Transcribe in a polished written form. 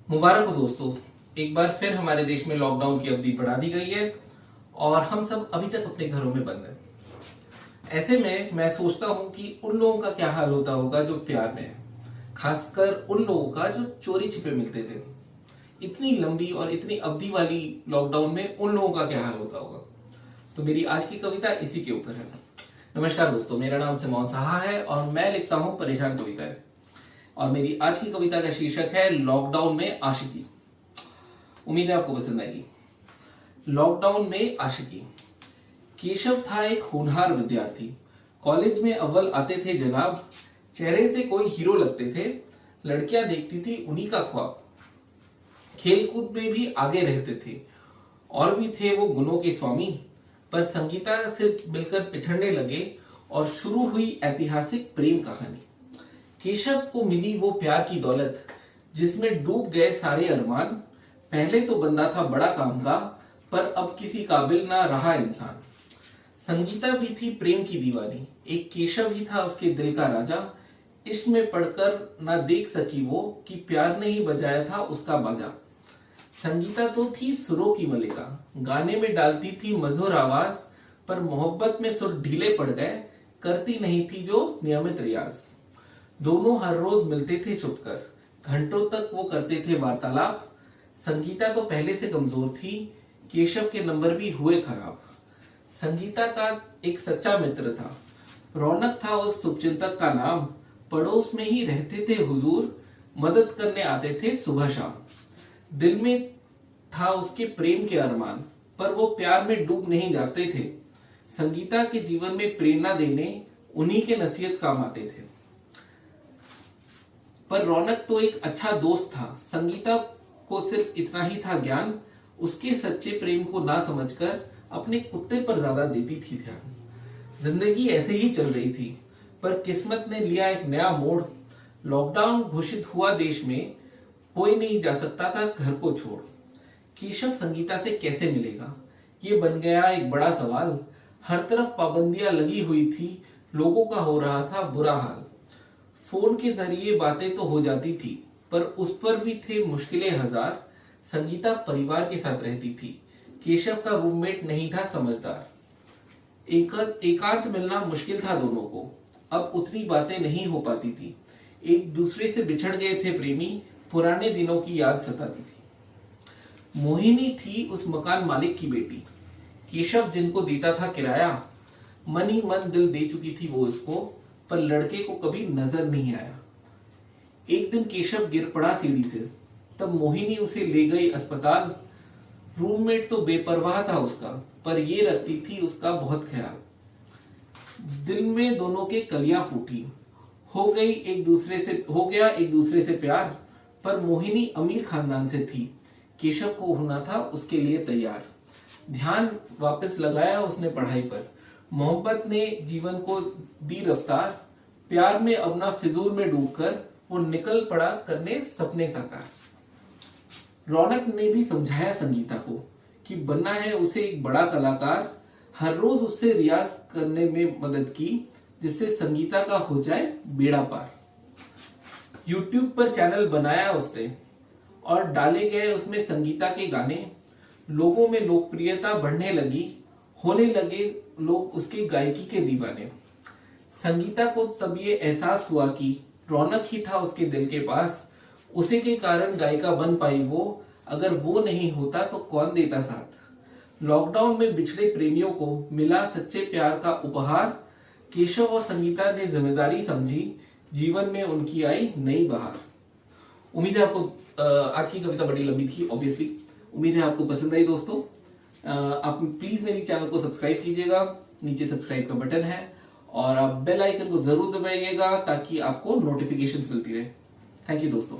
मुबारक हो दोस्तों। एक बार फिर हमारे देश में लॉकडाउन की अवधि बढ़ा दी गई है और हम सब अभी तक अपने घरों में बंद हैं। ऐसे में मैं सोचता हूं कि उन लोगों का क्या हाल होता होगा जो प्यार में है, खासकर उन लोगों का जो चोरी छिपे मिलते थे। इतनी लंबी और इतनी अवधि वाली लॉकडाउन में उन लोगों का क्या हाल होता होगा। तो मेरी आज की कविता इसी के ऊपर है। नमस्कार दोस्तों, मेरा नाम सिमोन साहा है और मैं लिखता हूं परेशान कविताएं। और मेरी आज की कविता का शीर्षक है लॉकडाउन में आशिकी। उम्मीद है आपको पसंद आएगी। लॉकडाउन में आशिकी। केशव था एक होनहार विद्यार्थी। कॉलेज में अव्वल आते थे जनाब। चेहरे से कोई हीरो लगते थे। लड़कियां देखती थी उन्हीं का ख्वाब। खेलकूद में भी आगे रहते थे और भी थे वो गुणों के स्वामी। पर संगीता से मिलकर पिछड़ने लगे और शुरू हुई ऐतिहासिक प्रेम कहानी। केशव को मिली वो प्यार की दौलत जिसमें डूब गए सारे अरमान। पहले तो बंदा था बड़ा काम का, पर अब किसी काबिल ना रहा इंसान। संगीता भी थी प्रेम की दीवानी। एक केशव ही था उसके दिल का राजा। इश्क में पड़कर ना देख सकी वो कि प्यार ने ही बजाया था उसका बाजा। संगीता तो थी सुरों की मलिका। गाने में डालती थी मधुर आवाज, पर मोहब्बत में सुर ढीले पड़ गए। करती नहीं थी जो नियमित रियाज। दोनों हर रोज मिलते थे छुपकर। घंटों तक वो करते थे वार्तालाप। संगीता तो पहले से कमजोर थी। केशव के नंबर भी हुए खराब। संगीता का एक सच्चा मित्र था। रौनक था उस शुभचिंतक का नाम। पड़ोस में ही रहते थे हुजूर। मदद करने आते थे सुबह शाम। दिल में था उसके प्रेम के अरमान, पर वो प्यार में डूब नहीं जाते थे। संगीता के जीवन में प्रेरणा देने उन्हीं के नसीहत काम आते थे। पर रौनक तो एक अच्छा दोस्त था। संगीता को सिर्फ इतना ही था ज्ञान। उसके सच्चे प्रेम को ना समझकर अपने कुत्ते पर ज्यादा देती थी ध्यान। जिंदगी ऐसे ही चल रही थी, पर किस्मत ने लिया एक नया मोड़। लॉकडाउन घोषित हुआ देश में। कोई नहीं जा सकता था घर को छोड़। केशव संगीता से कैसे मिलेगा, ये बन गया एक बड़ा सवाल। हर तरफ पाबंदियां लगी हुई थी। लोगों का हो रहा था बुरा हाल। फोन के जरिए बातें तो हो जाती थी, पर उस पर भी थे मुश्किलें हजार। संगीता परिवार के साथ रहती थी। केशव का रूममेट नहीं था समझदार। एकांत मिलना मुश्किल था दोनों को। अब उतनी बातें नहीं हो पाती थी। एक दूसरे से बिछड़ गए थे प्रेमी। पुराने दिनों की याद सताती थी। मोहिनी थी उस मकान मालिक की बेटी। केशव जिनको देता था किराया। मन ही मन दिल दे चुकी थी वो इसको, पर लड़के को कभी नजर नहीं आया। एक दिन केशव गिर पड़ा सीढ़ी से। तब मोहिनी उसे ले गई अस्पताल। रूममेट तो बेपरवाह था उसका, पर ये रखती थी उसका बहुत ख्याल। दिल में दोनों के कलियां फूटी। हो गया एक दूसरे से प्यार। पर मोहिनी अमीर खानदान से थी। केशव को होना था उसके लिए तैयार। ध्यान वापस लगाया उसने पढ़ाई पर। मोहब्बत ने जीवन को दी रफ्तार। प्यार में अपना फिजूल में डूबकर वो निकल पड़ा करने सपने साकार। रौनक ने भी समझाया संगीता को कि बनना है उसे एक बड़ा कलाकार। हर रोज उससे रियाज करने में मदद की, जिससे संगीता का हो जाए बेड़ा पार। यूट्यूब पर चैनल बनाया उसने और डाले गए उसमें संगीता के गाने। लोगों में लोकप्रियता बढ़ने लगी। होने लगे लोग उसके गायकी के दीवाने। संगीता को तब ये एहसास हुआ कि रौनक ही था उसके दिल के पास। उसी के कारण गायिका बन पाई वो। अगर वो नहीं होता तो कौन देता साथ। लॉकडाउन में बिछड़े प्रेमियों को मिला सच्चे प्यार का उपहार। केशव और संगीता ने जिम्मेदारी समझी। जीवन में उनकी आई नई बहार। उम्मीद है आपको आज की कविता बड़ी लंबी थी ऑब्वियसली। उम्मीद है आपको पसंद आई दोस्तों। आप प्लीज मेरी चैनल को सब्सक्राइब कीजिएगा। नीचे सब्सक्राइब का बटन है और आप बेल आइकन को जरूर दबाइएगा ताकि आपको नोटिफिकेशंस मिलती रहे। थैंक यू दोस्तों।